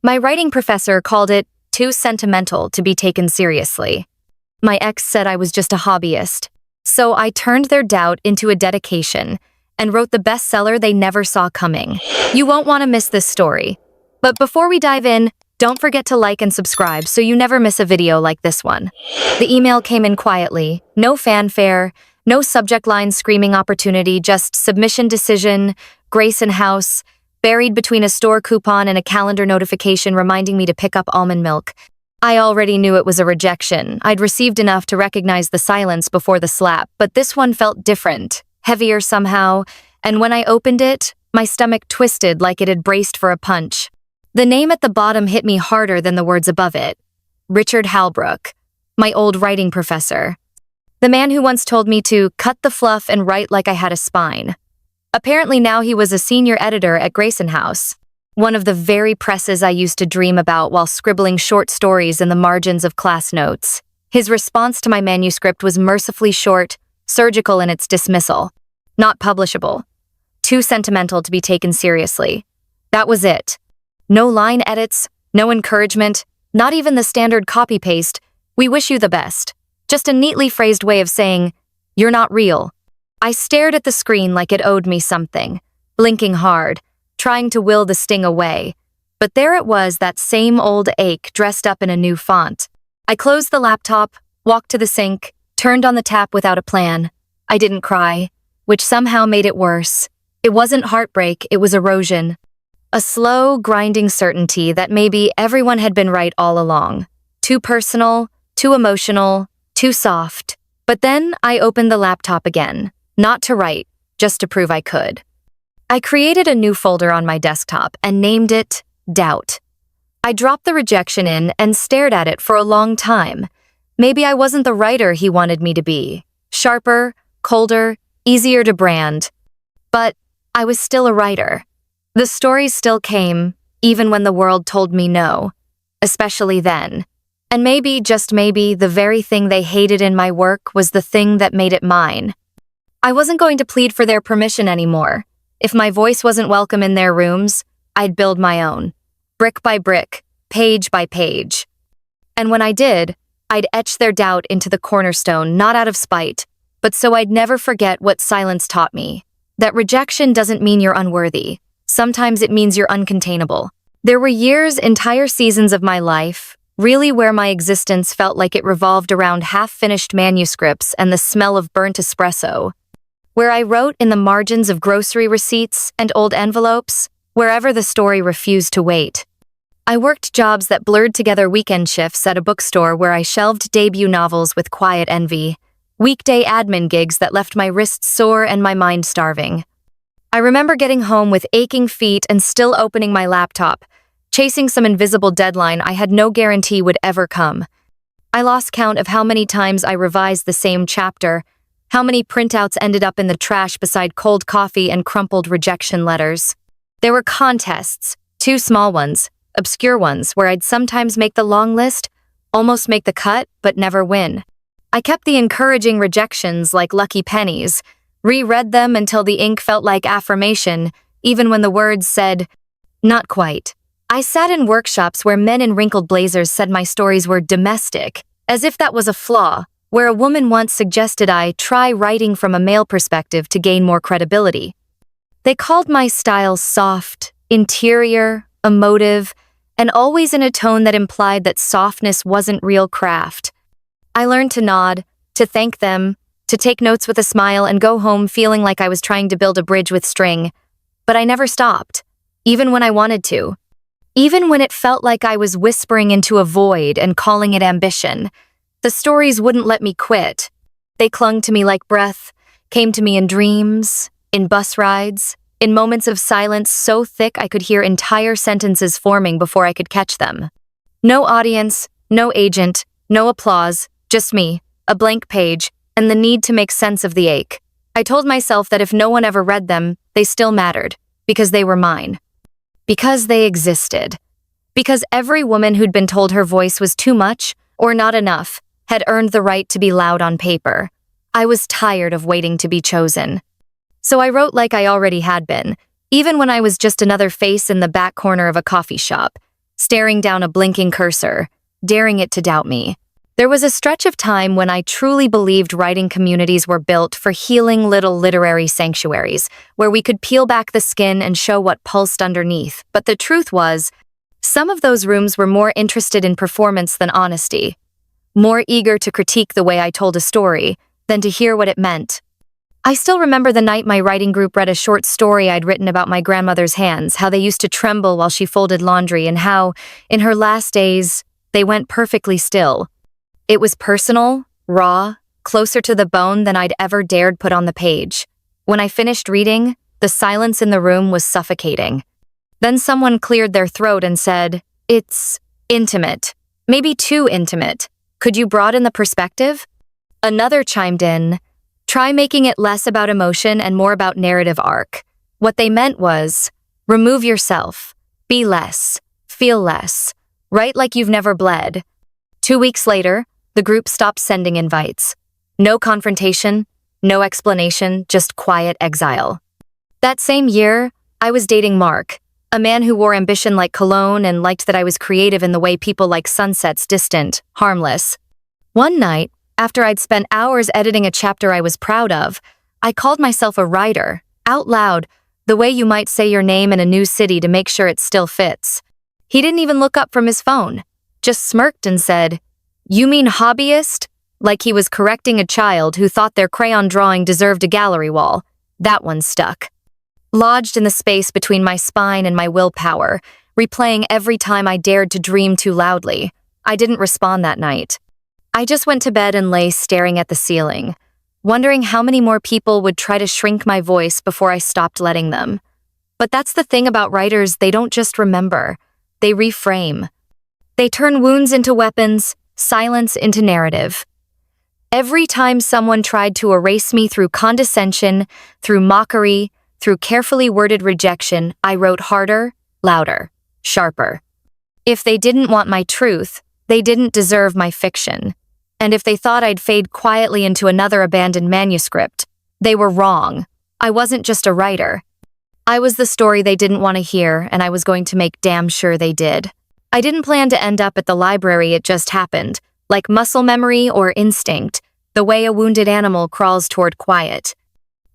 My writing professor called it too sentimental to be taken seriously. My ex said I was just a hobbyist. So I turned their doubt into a dedication and wrote the bestseller they never saw coming. You won't want to miss this story. But before we dive in, don't forget to like and subscribe so you never miss a video like this one. The email came in quietly, no fanfare, no subject line screaming opportunity, just submission decision, Grayson House, buried between a store coupon and a calendar notification reminding me to pick up almond milk. I already knew it was a rejection. I'd received enough to recognize the silence before the slap, but this one felt different, heavier somehow, and when I opened it, my stomach twisted like it had braced for a punch. The name at the bottom hit me harder than the words above it. Richard Halbrook, my old writing professor. The man who once told me to cut the fluff and write like I had a spine. Apparently now he was a senior editor at Grayson House, one of the very presses I used to dream about while scribbling short stories in the margins of class notes. His response to my manuscript was mercifully short, surgical in its dismissal. Not publishable. Too sentimental to be taken seriously. That was it. No line edits, no encouragement, not even the standard copy-paste, "We wish you the best." Just a neatly phrased way of saying, "You're not real." I stared at the screen like it owed me something, blinking hard, trying to will the sting away. But there it was, that same old ache dressed up in a new font. I closed the laptop, walked to the sink, turned on the tap without a plan. I didn't cry, which somehow made it worse. It wasn't heartbreak, it was erosion. A slow, grinding certainty that maybe everyone had been right all along. Too personal, too emotional, too soft. But then I opened the laptop again, not to write, just to prove I could. I created a new folder on my desktop and named it Doubt. I dropped the rejection in and stared at it for a long time. Maybe I wasn't the writer he wanted me to be. Sharper, colder, easier to brand. But I was still a writer. The stories still came, even when the world told me no. Especially then. And maybe, just maybe, the very thing they hated in my work was the thing that made it mine. I wasn't going to plead for their permission anymore. If my voice wasn't welcome in their rooms, I'd build my own. Brick by brick, page by page. And when I did, I'd etch their doubt into the cornerstone, not out of spite, but so I'd never forget what silence taught me. That rejection doesn't mean you're unworthy. Sometimes it means you're uncontainable. There were years, entire seasons of my life, really where my existence felt like it revolved around half-finished manuscripts and the smell of burnt espresso. Where I wrote in the margins of grocery receipts and old envelopes, wherever the story refused to wait. I worked jobs that blurred together weekend shifts at a bookstore where I shelved debut novels with quiet envy, weekday admin gigs that left my wrists sore and my mind starving. I remember getting home with aching feet and still opening my laptop, chasing some invisible deadline I had no guarantee would ever come. I lost count of how many times I revised the same chapter, how many printouts ended up in the trash beside cold coffee and crumpled rejection letters. There were contests, 2 small ones, obscure ones, where I'd sometimes make the long list, almost make the cut, but never win. I kept the encouraging rejections like lucky pennies, reread them until the ink felt like affirmation, even when the words said, "Not quite." I sat in workshops where men in wrinkled blazers said my stories were domestic, as if that was a flaw, where a woman once suggested I try writing from a male perspective to gain more credibility. They called my style soft, interior, emotive, and always in a tone that implied that softness wasn't real craft. I learned to nod, to thank them, to take notes with a smile and go home feeling like I was trying to build a bridge with string. But I never stopped, even when I wanted to. Even when it felt like I was whispering into a void and calling it ambition. The stories wouldn't let me quit. They clung to me like breath, came to me in dreams, in bus rides, in moments of silence so thick I could hear entire sentences forming before I could catch them. No audience, no agent, no applause, just me, a blank page, and the need to make sense of the ache. I told myself that if no one ever read them, they still mattered, because they were mine. Because they existed. Because every woman who'd been told her voice was too much, or not enough, had earned the right to be loud on paper. I was tired of waiting to be chosen. So I wrote like I already had been, even when I was just another face in the back corner of a coffee shop, staring down a blinking cursor, daring it to doubt me. There was a stretch of time when I truly believed writing communities were built for healing little literary sanctuaries, where we could peel back the skin and show what pulsed underneath. But the truth was, some of those rooms were more interested in performance than honesty, more eager to critique the way I told a story than to hear what it meant. I still remember the night my writing group read a short story I'd written about my grandmother's hands, how they used to tremble while she folded laundry, and how, in her last days, they went perfectly still. It was personal, raw, closer to the bone than I'd ever dared put on the page. When I finished reading, the silence in the room was suffocating. Then someone cleared their throat and said, "It's intimate. Maybe too intimate. Could you broaden the perspective?" Another chimed in, "Try making it less about emotion and more about narrative arc." What they meant was, remove yourself, be less, feel less, write like you've never bled. 2 weeks later, the group stopped sending invites. No confrontation, no explanation, just quiet exile. That same year, I was dating Mark, a man who wore ambition like cologne and liked that I was creative in the way people like sunsets, distant, harmless. One night, after I'd spent hours editing a chapter I was proud of, I called myself a writer, out loud, the way you might say your name in a new city to make sure it still fits. He didn't even look up from his phone, just smirked and said, "You mean hobbyist?" Like he was correcting a child who thought their crayon drawing deserved a gallery wall. That one stuck. Lodged in the space between my spine and my willpower, replaying every time I dared to dream too loudly. I didn't respond that night. I just went to bed and lay staring at the ceiling, wondering how many more people would try to shrink my voice before I stopped letting them. But that's the thing about writers, they don't just remember, they reframe. They turn wounds into weapons, silence into narrative. Every time someone tried to erase me through condescension, through mockery, through carefully worded rejection, I wrote harder, louder, sharper. If they didn't want my truth, they didn't deserve my fiction. And if they thought I'd fade quietly into another abandoned manuscript, they were wrong. I wasn't just a writer. I was the story they didn't want to hear, and I was going to make damn sure they did. I didn't plan to end up at the library, it just happened, like muscle memory or instinct, the way a wounded animal crawls toward quiet.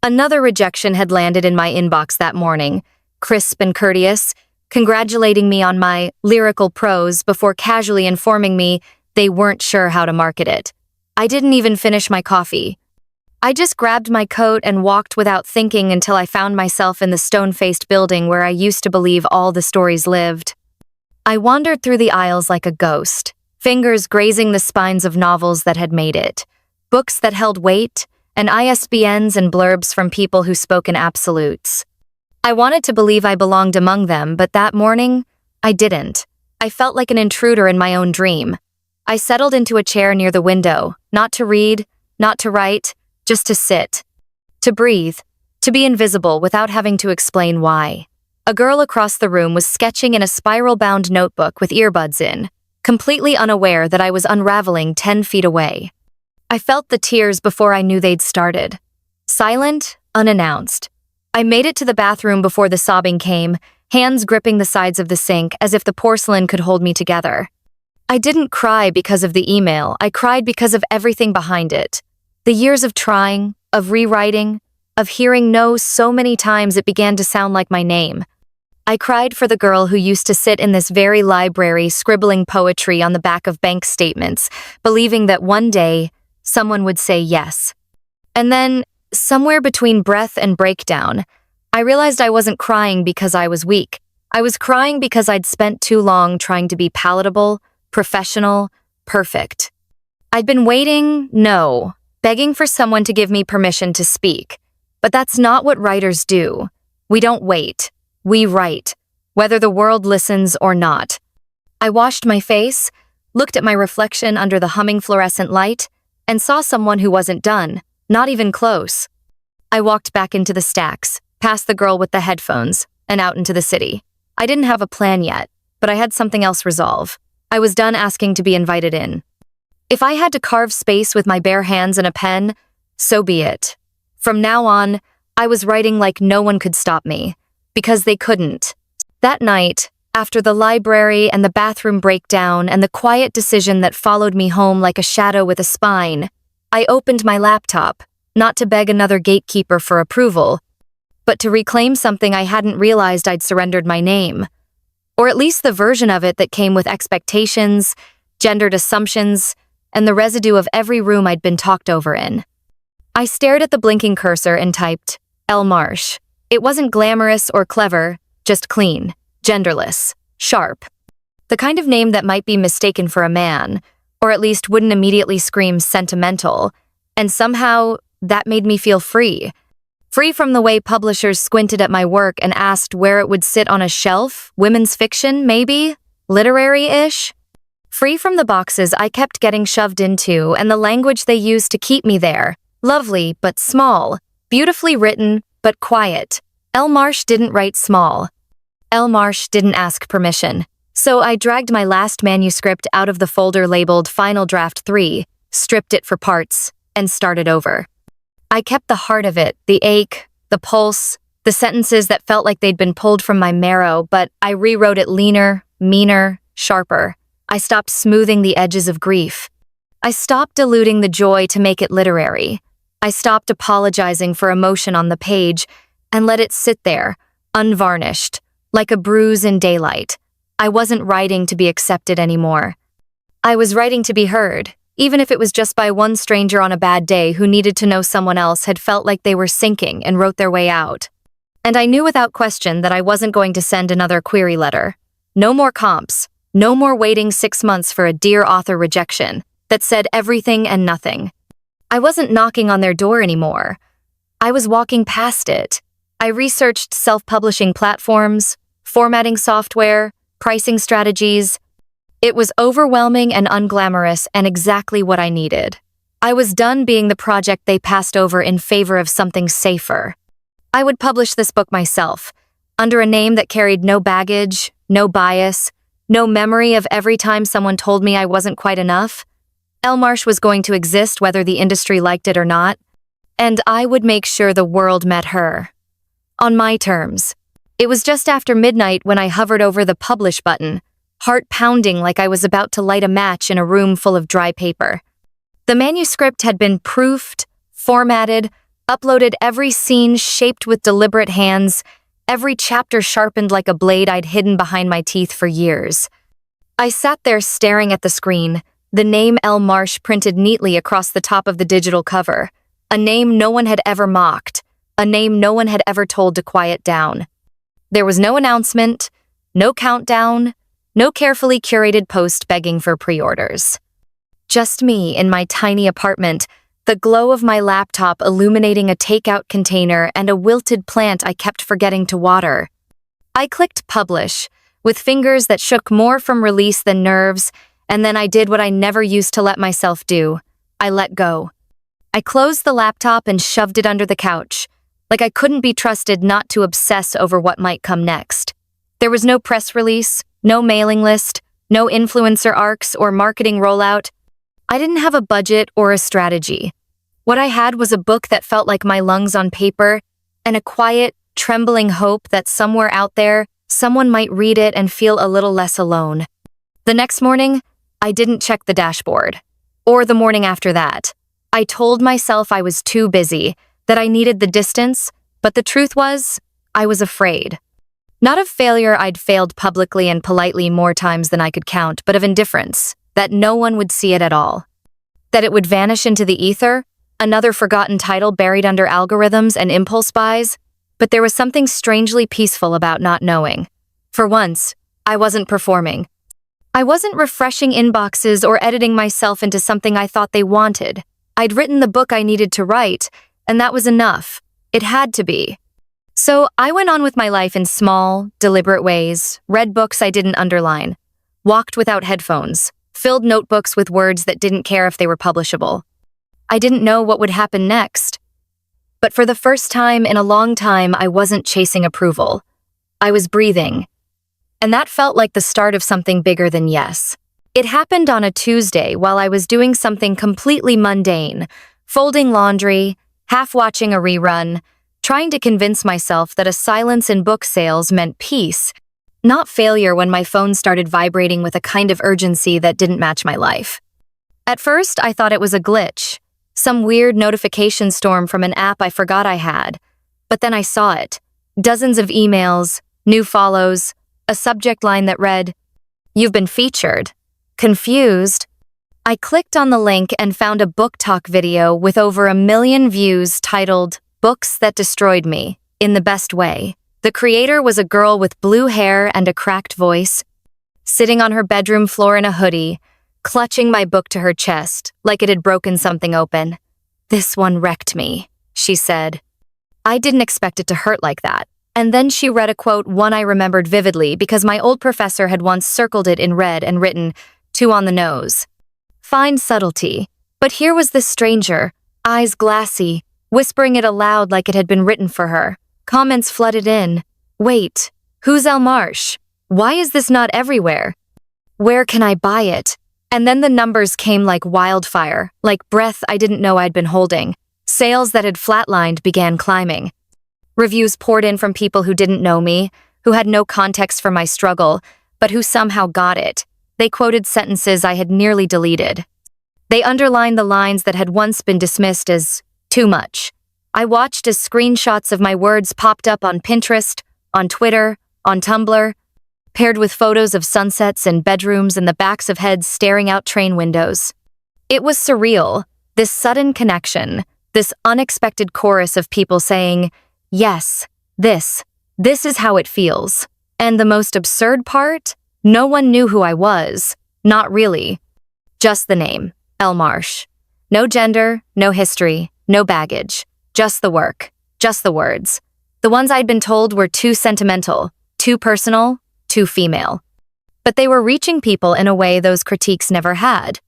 Another rejection had landed in my inbox that morning, crisp and courteous, congratulating me on my lyrical prose before casually informing me they weren't sure how to market it. I didn't even finish my coffee. I just grabbed my coat and walked without thinking until I found myself in the stone-faced building where I used to believe all the stories lived. I wandered through the aisles like a ghost, fingers grazing the spines of novels that had made it, books that held weight, and ISBNs and blurbs from people who spoke in absolutes. I wanted to believe I belonged among them, but that morning, I didn't. I felt like an intruder in my own dream. I settled into a chair near the window, not to read, not to write, just to sit. To breathe, to be invisible without having to explain why. A girl across the room was sketching in a spiral-bound notebook with earbuds in, completely unaware that I was unraveling 10 feet away. I felt the tears before I knew they'd started. Silent, unannounced. I made it to the bathroom before the sobbing came, hands gripping the sides of the sink as if the porcelain could hold me together. I didn't cry because of the email, I cried because of everything behind it. The years of trying, of rewriting, of hearing no so many times it began to sound like my name. I cried for the girl who used to sit in this very library scribbling poetry on the back of bank statements, believing that one day someone would say yes. And then, somewhere between breath and breakdown, I realized I wasn't crying because I was weak. I was crying because I'd spent too long trying to be palatable, professional, perfect. I'd been waiting, begging for someone to give me permission to speak. But that's not what writers do. We don't wait. We write, whether the world listens or not. I washed my face, looked at my reflection under the humming fluorescent light, and saw someone who wasn't done, not even close. I walked back into the stacks, past the girl with the headphones, and out into the city. I didn't have a plan yet, but I had something else resolve. I was done asking to be invited in. If I had to carve space with my bare hands and a pen, so be it. From now on, I was writing like no one could stop me, because they couldn't. That night, After the library and the bathroom breakdown and the quiet decision that followed me home like a shadow with a spine, I opened my laptop, not to beg another gatekeeper for approval, but to reclaim something I hadn't realized I'd surrendered my name. Or at least the version of it that came with expectations, gendered assumptions, and the residue of every room I'd been talked over in. I stared at the blinking cursor and typed, L. Marsh. It wasn't glamorous or clever, just clean, genderless, sharp. The kind of name that might be mistaken for a man, or at least wouldn't immediately scream sentimental, and somehow that made me feel free. Free from the way publishers squinted at my work and asked where it would sit on a shelf, women's fiction, maybe? Literary-ish? Free from the boxes I kept getting shoved into and the language they used to keep me there. Lovely, but small. Beautifully written, but quiet. L. Marsh didn't write small. L. Marsh didn't ask permission. So I dragged my last manuscript out of the folder labeled Final Draft 3, stripped it for parts, and started over. I kept the heart of it, the ache, the pulse, the sentences that felt like they'd been pulled from my marrow, but I rewrote it leaner, meaner, sharper. I stopped smoothing the edges of grief. I stopped diluting the joy to make it literary. I stopped apologizing for emotion on the page and let it sit there, unvarnished, like a bruise in daylight. I wasn't writing to be accepted anymore. I was writing to be heard, even if it was just by one stranger on a bad day who needed to know someone else had felt like they were sinking and wrote their way out. And I knew without question that I wasn't going to send another query letter. No more comps, no more waiting 6 months for a Dear Author rejection that said everything and nothing. I wasn't knocking on their door anymore. I was walking past it. I researched self-publishing platforms, formatting software, pricing strategies. It was overwhelming and unglamorous and exactly what I needed. I was done being the project they passed over in favor of something safer. I would publish this book myself, under a name that carried no baggage, no bias, no memory of every time someone told me I wasn't quite enough. L. Marsh was going to exist whether the industry liked it or not, and I would make sure the world met her. On my terms. It was just after midnight when I hovered over the publish button, heart pounding like I was about to light a match in a room full of dry paper. The manuscript had been proofed, formatted, uploaded, every scene shaped with deliberate hands, every chapter sharpened like a blade I'd hidden behind my teeth for years. I sat there staring at the screen, the name L. Marsh printed neatly across the top of the digital cover, a name no one had ever mocked, a name no one had ever told to quiet down. There was no announcement, no countdown, no carefully curated post begging for pre-orders. Just me in my tiny apartment, the glow of my laptop illuminating a takeout container and a wilted plant I kept forgetting to water. I clicked publish, with fingers that shook more from release than nerves, and then I did what I never used to let myself do. I let go. I closed the laptop and shoved it under the couch, like I couldn't be trusted not to obsess over what might come next. There was no press release, no mailing list, no influencer arcs or marketing rollout. I didn't have a budget or a strategy. What I had was a book that felt like my lungs on paper and a quiet, trembling hope that somewhere out there, someone might read it and feel a little less alone. The next morning, I didn't check the dashboard. Or the morning after that. I told myself I was too busy, that I needed the distance, but the truth was, I was afraid. Not of failure, I'd failed publicly and politely more times than I could count, but of indifference, that no one would see it at all. That it would vanish into the ether, another forgotten title buried under algorithms and impulse buys, but there was something strangely peaceful about not knowing. For once, I wasn't performing. I wasn't refreshing inboxes or editing myself into something I thought they wanted. I'd written the book I needed to write, and that was enough. It had to be. So I went on with my life in small, deliberate ways, read books I didn't underline, walked without headphones, filled notebooks with words that didn't care if they were publishable. I didn't know what would happen next. But for the first time in a long time, I wasn't chasing approval. I was breathing. And that felt like the start of something bigger than yes. It happened on a Tuesday while I was doing something completely mundane, folding laundry, half-watching a rerun, trying to convince myself that a silence in book sales meant peace, not failure when my phone started vibrating with a kind of urgency that didn't match my life. At first, I thought it was a glitch, some weird notification storm from an app I forgot I had. But then I saw it. Dozens of emails, new follows, a subject line that read, "You've been featured." Confused, I clicked on the link and found a BookTok video with over 1 million views titled, "Books That Destroyed Me, in the Best Way." The creator was a girl with blue hair and a cracked voice, sitting on her bedroom floor in a hoodie, clutching my book to her chest like it had broken something open. "This one wrecked me," she said. I didn't expect it to hurt like that. And then she read a quote, one I remembered vividly because my old professor had once circled it in red and written, "Too on the nose." Fine subtlety. But here was this stranger, eyes glassy, whispering it aloud like it had been written for her. Comments flooded in. "Wait, who's El Marsh? Why is this not everywhere? Where can I buy it?" And then the numbers came like wildfire, like breath I didn't know I'd been holding. Sales that had flatlined began climbing. Reviews poured in from people who didn't know me, who had no context for my struggle, but who somehow got it. They quoted sentences I had nearly deleted. They underlined the lines that had once been dismissed as too much. I watched as screenshots of my words popped up on Pinterest, on Twitter, on Tumblr, paired with photos of sunsets and bedrooms and the backs of heads staring out train windows. It was surreal, this sudden connection, this unexpected chorus of people saying, "Yes, this is how it feels." And the most absurd part? No one knew who I was. Not really. Just the name, El Marsh. No gender, no history, no baggage. Just the work, just the words. The ones I'd been told were too sentimental, too personal, too female. But they were reaching people in a way those critiques never had.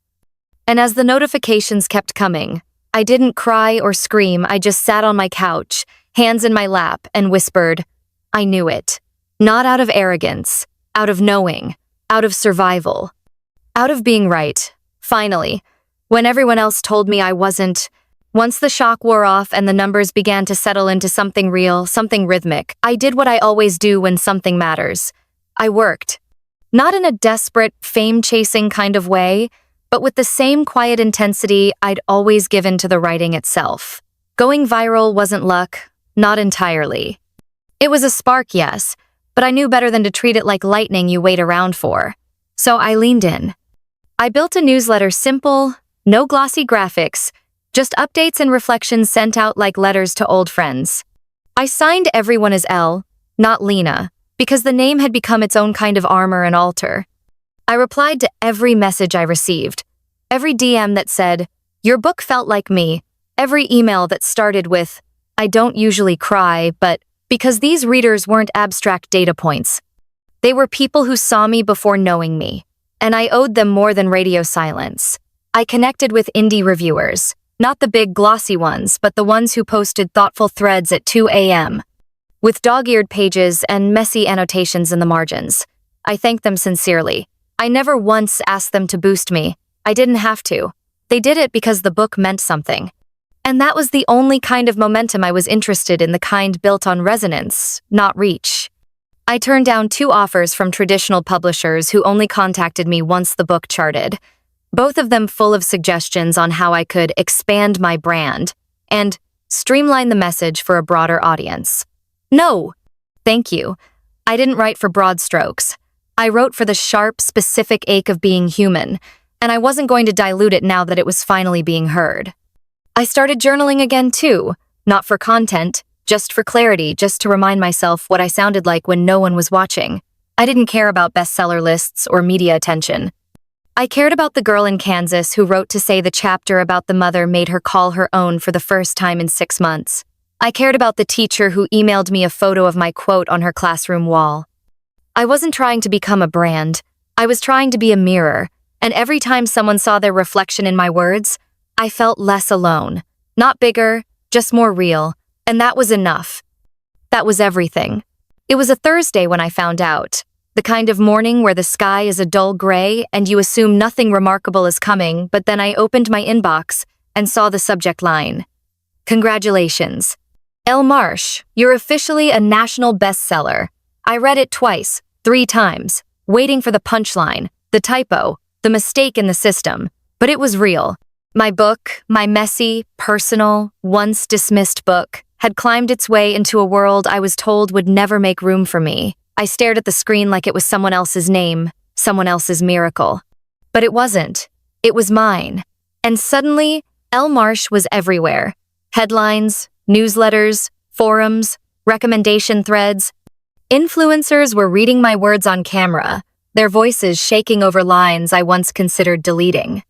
And as the notifications kept coming, I didn't cry or scream, I just sat on my couch, hands in my lap, and whispered, "I knew it." Not out of arrogance, out of knowing, out of survival, out of being right. Finally, when everyone else told me I wasn't, once the shock wore off and the numbers began to settle into something real, something rhythmic, I did what I always do when something matters. I worked. Not in a desperate, fame-chasing kind of way, but with the same quiet intensity I'd always given to the writing itself. Going viral wasn't luck, not entirely. It was a spark, yes, but I knew better than to treat it like lightning you wait around for. So I leaned in. I built a newsletter simple, no glossy graphics, just updates and reflections sent out like letters to old friends. I signed everyone as Elle, not Lena, because the name had become its own kind of armor and altar. I replied to every message I received, every DM that said, "Your book felt like me," every email that started with, "I don't usually cry, but," because these readers weren't abstract data points. They were people who saw me before knowing me, and I owed them more than radio silence. I connected with indie reviewers, not the big glossy ones, but the ones who posted thoughtful threads at 2 a.m., with dog-eared pages and messy annotations in the margins. I thanked them sincerely. I never once asked them to boost me. I didn't have to. They did it because the book meant something. And that was the only kind of momentum I was interested in, the kind built on resonance, not reach. I turned down 2 offers from traditional publishers who only contacted me once the book charted, both of them full of suggestions on how I could expand my brand and streamline the message for a broader audience. No, thank you. I didn't write for broad strokes. I wrote for the sharp, specific ache of being human, and I wasn't going to dilute it now that it was finally being heard. I started journaling again too, not for content, just for clarity, just to remind myself what I sounded like when no one was watching. I didn't care about bestseller lists or media attention. I cared about the girl in Kansas who wrote to say the chapter about the mother made her call her own for the first time in 6 months. I cared about the teacher who emailed me a photo of my quote on her classroom wall. I wasn't trying to become a brand. I was trying to be a mirror, and every time someone saw their reflection in my words, I felt less alone. Not bigger, just more real, and that was enough. That was everything. It was a Thursday when I found out. The kind of morning where the sky is a dull gray and you assume nothing remarkable is coming, but then I opened my inbox and saw the subject line. "Congratulations. El Marsh, you're officially a national bestseller." I read it twice, 3 times, waiting for the punchline, the typo, the mistake in the system. But it was real. My book, my messy, personal, once dismissed book, had climbed its way into a world I was told would never make room for me. I stared at the screen like it was someone else's name, someone else's miracle. But it wasn't. It was mine. And suddenly, Elle Marsh was everywhere. Headlines, newsletters, forums, recommendation threads. Influencers were reading my words on camera, their voices shaking over lines I once considered deleting.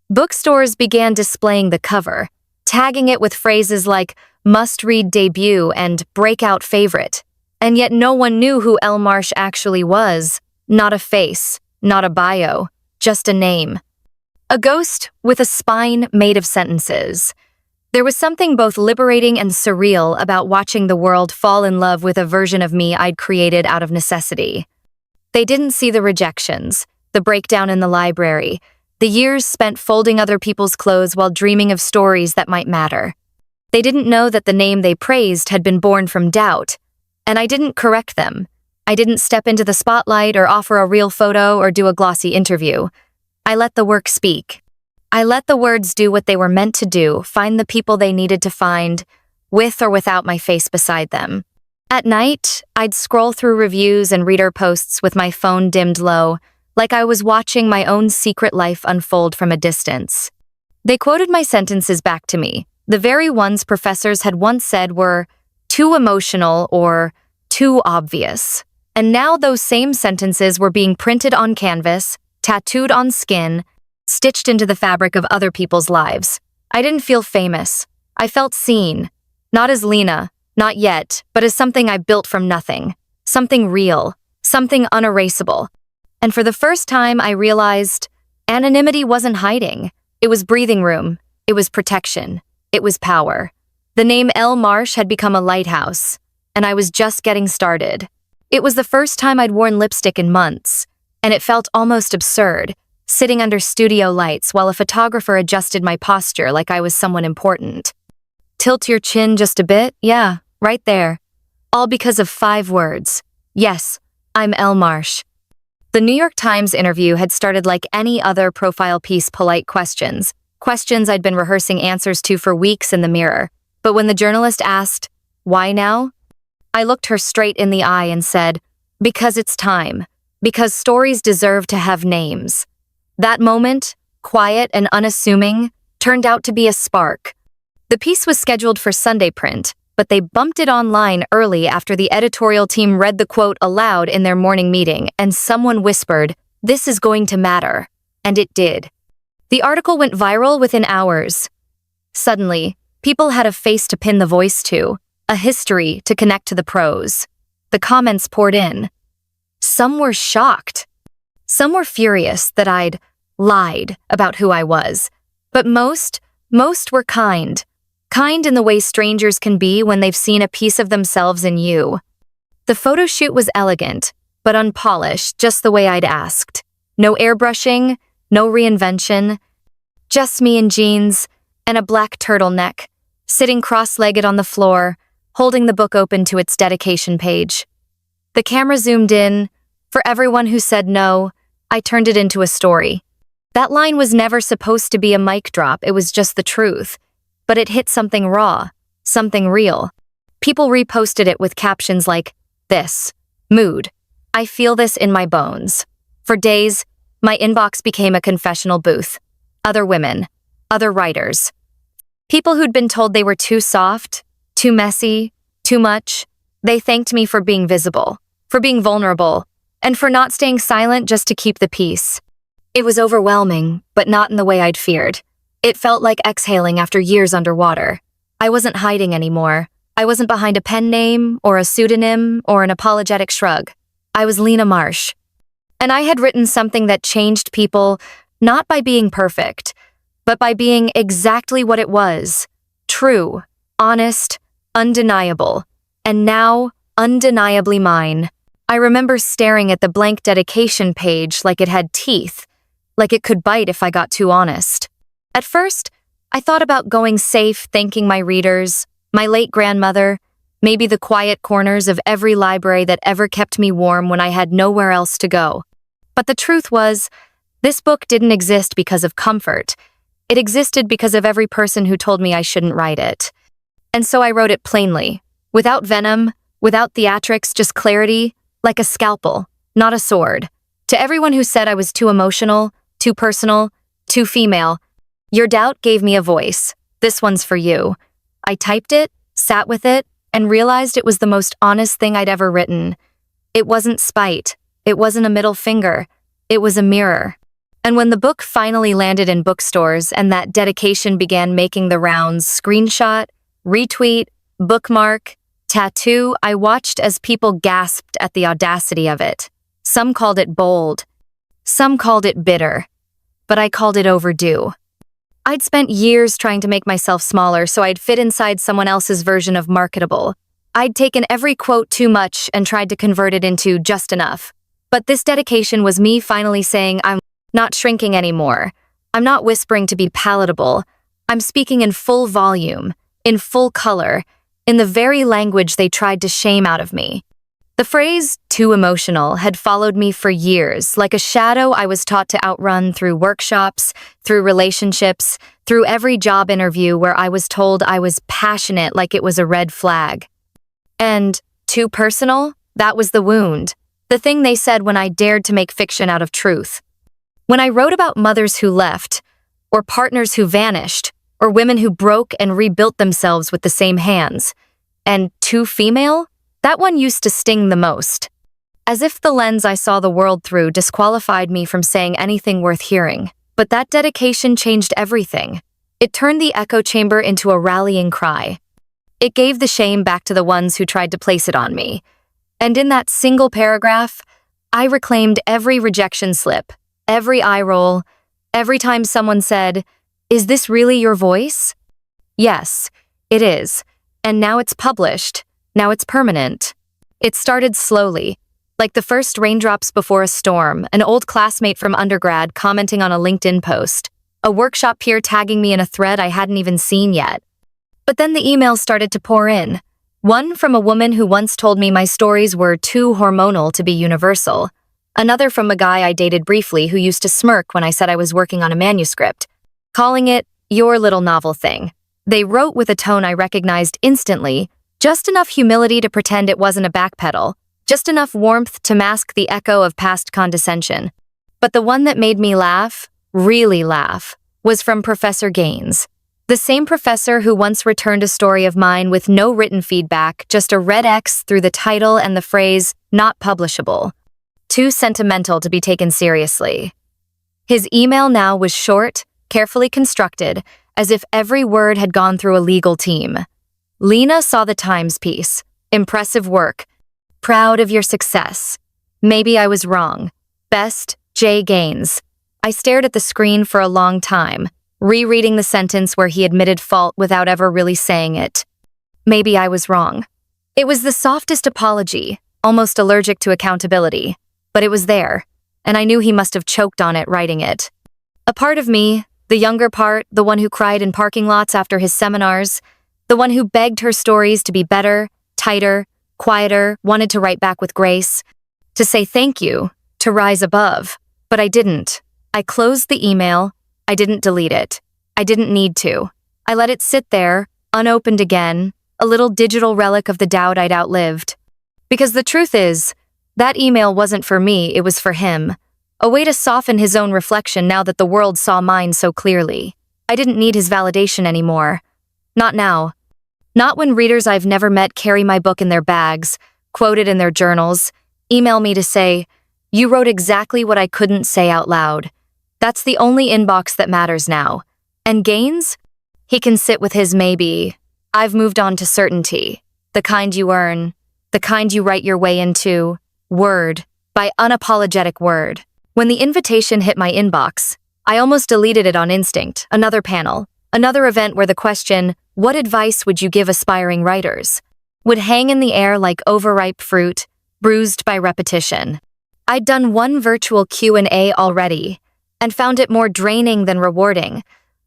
Bookstores began displaying the cover, tagging it with phrases like must-read debut and breakout favorite. And yet no one knew who Elle Marsh actually was. Not a face, not a bio, just a name. A ghost with a spine made of sentences. There was something both liberating and surreal about watching the world fall in love with a version of me I'd created out of necessity. They didn't see the rejections, the breakdown in the library, the years spent folding other people's clothes while dreaming of stories that might matter. They didn't know that the name they praised had been born from doubt, and I didn't correct them. I didn't step into the spotlight or offer a real photo or do a glossy interview. I let the work speak. I let the words do what they were meant to do, find the people they needed to find, with or without my face beside them. At night, I'd scroll through reviews and reader posts with my phone dimmed low, like I was watching my own secret life unfold from a distance. They quoted my sentences back to me, the very ones professors had once said were too emotional or too obvious. And now those same sentences were being printed on canvas, tattooed on skin, stitched into the fabric of other people's lives. I didn't feel famous. I felt seen. Not as Lena, not yet, but as something I built from nothing. Something real. Something unerasable. And for the first time, I realized anonymity wasn't hiding. It was breathing room. It was protection. It was power. The name Elle Marsh had become a lighthouse, and I was just getting started. It was the first time I'd worn lipstick in months, and it felt almost absurd, sitting under studio lights while a photographer adjusted my posture like I was someone important. Tilt your chin just a bit? Yeah, right there. All because of 5 words. Yes, I'm Elle Marsh. The New York Times interview had started like any other profile piece, polite questions I'd been rehearsing answers to for weeks in the mirror. But when the journalist asked, "Why now?" I looked her straight in the eye and said, "Because it's time. Because stories deserve to have names." That moment, quiet and unassuming, turned out to be a spark. The piece was scheduled for Sunday print, but they bumped it online early after the editorial team read the quote aloud in their morning meeting, and someone whispered, "This is going to matter." And it did. The article went viral within hours. Suddenly, people had a face to pin the voice to, a history to connect to the prose. The comments poured in. Some were shocked. Some were furious that I'd lied about who I was. But most were kind. Kind in the way strangers can be when they've seen a piece of themselves in you. The photo shoot was elegant, but unpolished, just the way I'd asked. No airbrushing, no reinvention. Just me in jeans and a black turtleneck, sitting cross-legged on the floor, holding the book open to its dedication page. The camera zoomed in. For everyone who said no, I turned it into a story. That line was never supposed to be a mic drop, it was just the truth. But it hit something raw, something real. People reposted it with captions like, "This. Mood. I feel this in my bones." For days, my inbox became a confessional booth. Other women, other writers. People who'd been told they were too soft, too messy, too much. They thanked me for being visible, for being vulnerable, and for not staying silent just to keep the peace. It was overwhelming, but not in the way I'd feared. It felt like exhaling after years underwater. I wasn't hiding anymore. I wasn't behind a pen name, or a pseudonym, or an apologetic shrug. I was Lena Marsh. And I had written something that changed people, not by being perfect, but by being exactly what it was. True, honest, undeniable, and now undeniably mine. I remember staring at the blank dedication page like it had teeth, like it could bite if I got too honest. At first, I thought about going safe, thanking my readers, my late grandmother, maybe the quiet corners of every library that ever kept me warm when I had nowhere else to go. But the truth was, this book didn't exist because of comfort. It existed because of every person who told me I shouldn't write it. And so I wrote it plainly, without venom, without theatrics, just clarity, like a scalpel, not a sword. To everyone who said I was too emotional, too personal, too female, your doubt gave me a voice. This one's for you. I typed it, sat with it, and realized it was the most honest thing I'd ever written. It wasn't spite. It wasn't a middle finger. It was a mirror. And when the book finally landed in bookstores and that dedication began making the rounds, screenshot, retweet, bookmark, tattoo, I watched as people gasped at the audacity of it. Some called it bold. Some called it bitter. But I called it overdue. I'd spent years trying to make myself smaller so I'd fit inside someone else's version of marketable. I'd taken every quote too much and tried to convert it into just enough. But this dedication was me finally saying I'm not shrinking anymore. I'm not whispering to be palatable. I'm speaking in full volume, in full color, in the very language they tried to shame out of me. The phrase, too emotional, had followed me for years, like a shadow I was taught to outrun through workshops, through relationships, through every job interview where I was told I was passionate like it was a red flag. And too personal? That was the wound. The thing they said when I dared to make fiction out of truth. When I wrote about mothers who left, or partners who vanished, or women who broke and rebuilt themselves with the same hands, and too female? That one used to sting the most. As if the lens I saw the world through disqualified me from saying anything worth hearing. But that dedication changed everything. It turned the echo chamber into a rallying cry. It gave the shame back to the ones who tried to place it on me. And in that single paragraph, I reclaimed every rejection slip, every eye roll, every time someone said, "Is this really your voice?" Yes, it is. And now it's published. Now it's permanent. It started slowly, like the first raindrops before a storm, an old classmate from undergrad commenting on a LinkedIn post, a workshop peer tagging me in a thread I hadn't even seen yet. But then the emails started to pour in. One from a woman who once told me my stories were too hormonal to be universal. Another from a guy I dated briefly who used to smirk when I said I was working on a manuscript, calling it your little novel thing. They wrote with a tone I recognized instantly, just enough humility to pretend it wasn't a backpedal, just enough warmth to mask the echo of past condescension. But the one that made me laugh, really laugh, was from Professor Gaines. The same professor who once returned a story of mine with no written feedback, just a red X through the title and the phrase, "not publishable." Too sentimental to be taken seriously. His email now was short, carefully constructed, as if every word had gone through a legal team. Lena saw the Times piece. Impressive work. Proud of your success. Maybe I was wrong. Best, J. Gaines. I stared at the screen for a long time, rereading the sentence where he admitted fault without ever really saying it. Maybe I was wrong. It was the softest apology, almost allergic to accountability, but it was there, and I knew he must have choked on it writing it. A part of me, the younger part, the one who cried in parking lots after his seminars, the one who begged her stories to be better, tighter, quieter, wanted to write back with grace, to say thank you, to rise above. But I didn't. I closed the email. I didn't delete it. I didn't need to. I let it sit there, unopened again, a little digital relic of the doubt I'd outlived. Because the truth is, that email wasn't for me, it was for him. A way to soften his own reflection now that the world saw mine so clearly. I didn't need his validation anymore. Not now. Not when readers I've never met carry my book in their bags, quote it in their journals, email me to say, "You wrote exactly what I couldn't say out loud." That's the only inbox that matters now. And Gaines? He can sit with his maybe. I've moved on to certainty. The kind you earn. The kind you write your way into. Word. By unapologetic word. When the invitation hit my inbox, I almost deleted it on instinct. Another panel. Another event where the question, "What advice would you give aspiring writers?" would hang in the air like overripe fruit, bruised by repetition. I'd done one virtual Q&A already, and found it more draining than rewarding,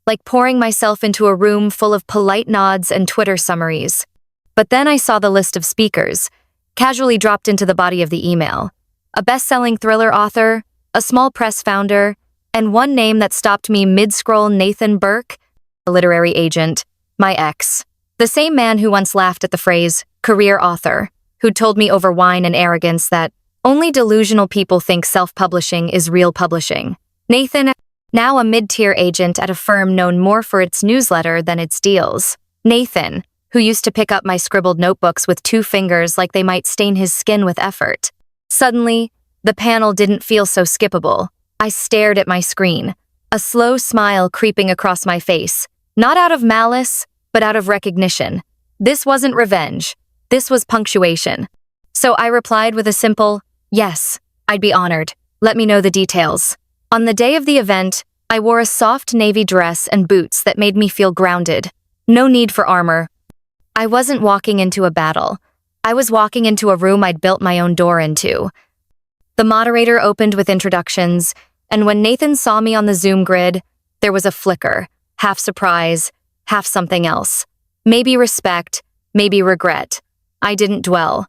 like pouring myself into a room full of polite nods and Twitter summaries. But then I saw the list of speakers, casually dropped into the body of the email. A best-selling thriller author, a small press founder, and one name that stopped me mid-scroll: Nathan Burke, a literary agent, my ex. The same man who once laughed at the phrase, career author, who'd told me over wine and arrogance that only delusional people think self-publishing is real publishing. Nathan, now a mid-tier agent at a firm known more for its newsletter than its deals. Nathan, who used to pick up my scribbled notebooks with 2 fingers like they might stain his skin with effort. Suddenly, the panel didn't feel so skippable. I stared at my screen, a slow smile creeping across my face, not out of malice, but out of recognition. This wasn't revenge. This was punctuation. So I replied with a simple, yes, I'd be honored. Let me know the details. On the day of the event, I wore a soft navy dress and boots that made me feel grounded. No need for armor. I wasn't walking into a battle. I was walking into a room I'd built my own door into. The moderator opened with introductions, and when Nathan saw me on the Zoom grid, there was a flicker, half surprise, half something else. Maybe respect, maybe regret. I didn't dwell.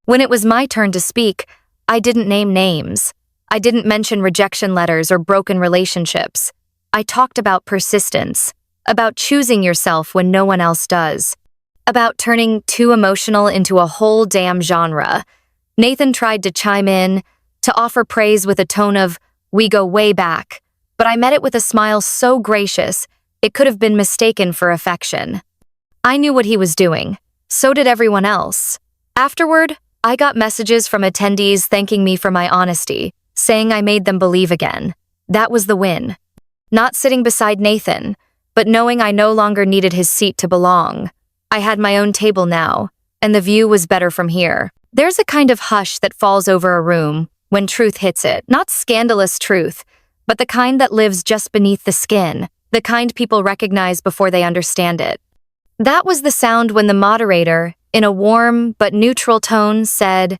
When it was my turn to speak, I didn't name names. I didn't mention rejection letters or broken relationships. I talked about persistence, about choosing yourself when no one else does, about turning too emotional into a whole damn genre. Nathan tried to chime in, to offer praise with a tone of, we go way back, but I met it with a smile so gracious, it could have been mistaken for affection. I knew what he was doing. So did everyone else. Afterward, I got messages from attendees thanking me for my honesty, saying I made them believe again. That was the win. Not sitting beside Nathan, but knowing I no longer needed his seat to belong. I had my own table now, and the view was better from here. There's a kind of hush that falls over a room when truth hits it, not scandalous truth, but the kind that lives just beneath the skin, the kind people recognize before they understand it. That was the sound when the moderator, in a warm but neutral tone, said,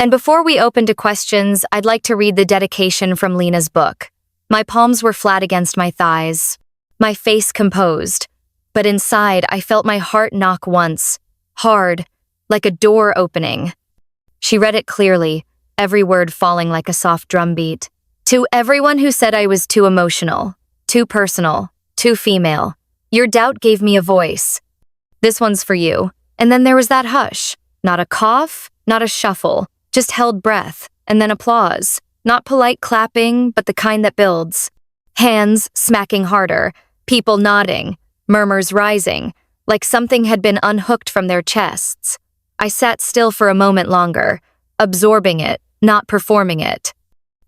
and before we open to questions, I'd like to read the dedication from Lena's book. My palms were flat against my thighs, my face composed, but inside I felt my heart knock once, hard, like a door opening. She read it clearly, every word falling like a soft drumbeat. To everyone who said I was too emotional, too personal, too female, your doubt gave me a voice. This one's for you. And then there was that hush. Not a cough, not a shuffle, just held breath, and then applause. Not polite clapping, but the kind that builds. Hands smacking harder, people nodding, murmurs rising, like something had been unhooked from their chests. I sat still for a moment longer, absorbing it, not performing it.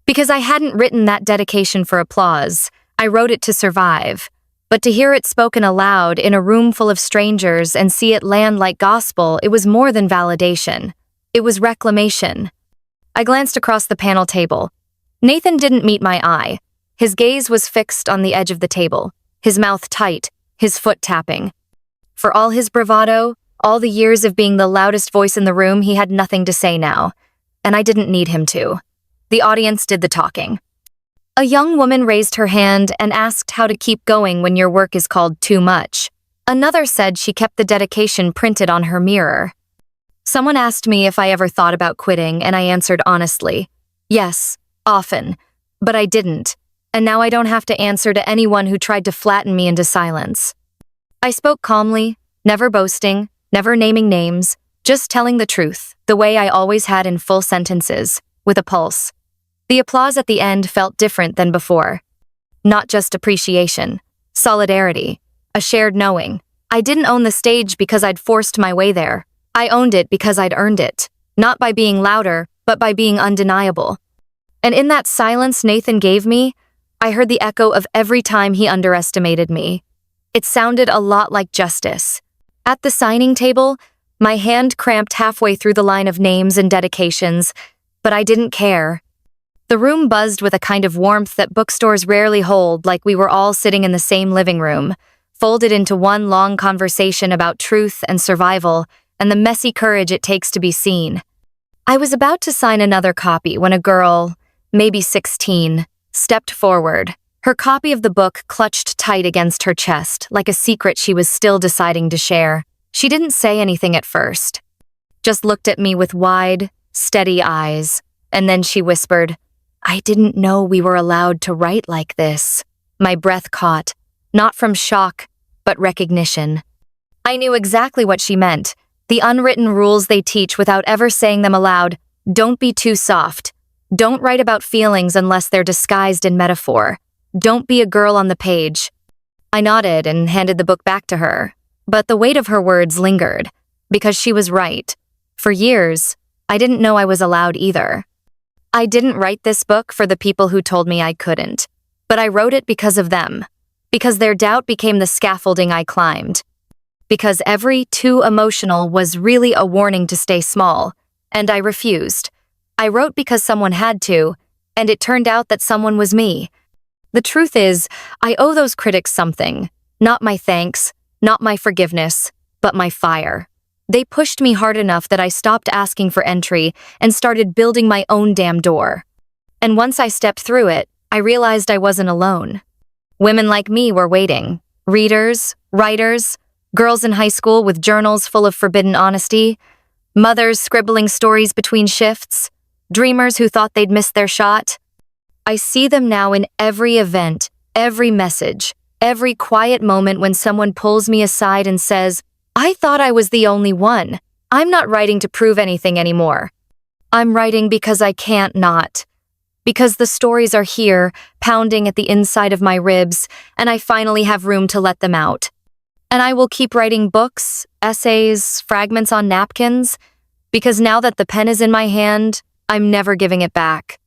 Because I hadn't written that dedication for applause, I wrote it to survive. But to hear it spoken aloud in a room full of strangers and see it land like gospel, it was more than validation. It was reclamation. I glanced across the panel table. Nathan didn't meet my eye. His gaze was fixed on the edge of the table, his mouth tight, his foot tapping. For all his bravado, all the years of being the loudest voice in the room, he had nothing to say now. And I didn't need him to. The audience did the talking. A young woman raised her hand and asked how to keep going when your work is called too much. Another said she kept the dedication printed on her mirror. Someone asked me if I ever thought about quitting, and I answered honestly, yes, often, but I didn't, and now I don't have to answer to anyone who tried to flatten me into silence. I spoke calmly, never boasting, never naming names, just telling the truth, the way I always had in full sentences, with a pulse. The applause at the end felt different than before. Not just appreciation, solidarity, a shared knowing. I didn't own the stage because I'd forced my way there. I owned it because I'd earned it, not by being louder, but by being undeniable. And in that silence Nathan gave me, I heard the echo of every time he underestimated me. It sounded a lot like justice. At the signing table, my hand cramped halfway through the line of names and dedications, but I didn't care. The room buzzed with a kind of warmth that bookstores rarely hold, like we were all sitting in the same living room, folded into one long conversation about truth and survival and the messy courage it takes to be seen. I was about to sign another copy when a girl, maybe 16, stepped forward, her copy of the book clutched tight against her chest, like a secret she was still deciding to share. She didn't say anything at first, just looked at me with wide, steady eyes, and then she whispered, "I didn't know we were allowed to write like this." My breath caught, not from shock, but recognition. I knew exactly what she meant, the unwritten rules they teach without ever saying them aloud. Don't be too soft. Don't write about feelings unless they're disguised in metaphor. Don't be a girl on the page. I nodded and handed the book back to her, but the weight of her words lingered, because she was right. For years, I didn't know I was allowed either. I didn't write this book for the people who told me I couldn't, but I wrote it because of them, because their doubt became the scaffolding I climbed, because every too emotional was really a warning to stay small, and I refused. I wrote because someone had to, and it turned out that someone was me. The truth is, I owe those critics something. Not my thanks, not my forgiveness, but my fire. They pushed me hard enough that I stopped asking for entry and started building my own damn door. And once I stepped through it, I realized I wasn't alone. Women like me were waiting. Readers, writers, girls in high school with journals full of forbidden honesty, mothers scribbling stories between shifts, dreamers who thought they'd missed their shot. I see them now in every event, every message, every quiet moment when someone pulls me aside and says, "I thought I was the only one. I'm not writing to prove anything anymore. I'm writing because I can't not. Because the stories are here, pounding at the inside of my ribs, and I finally have room to let them out. And I will keep writing books, essays, fragments on napkins, because now that the pen is in my hand, I'm never giving it back."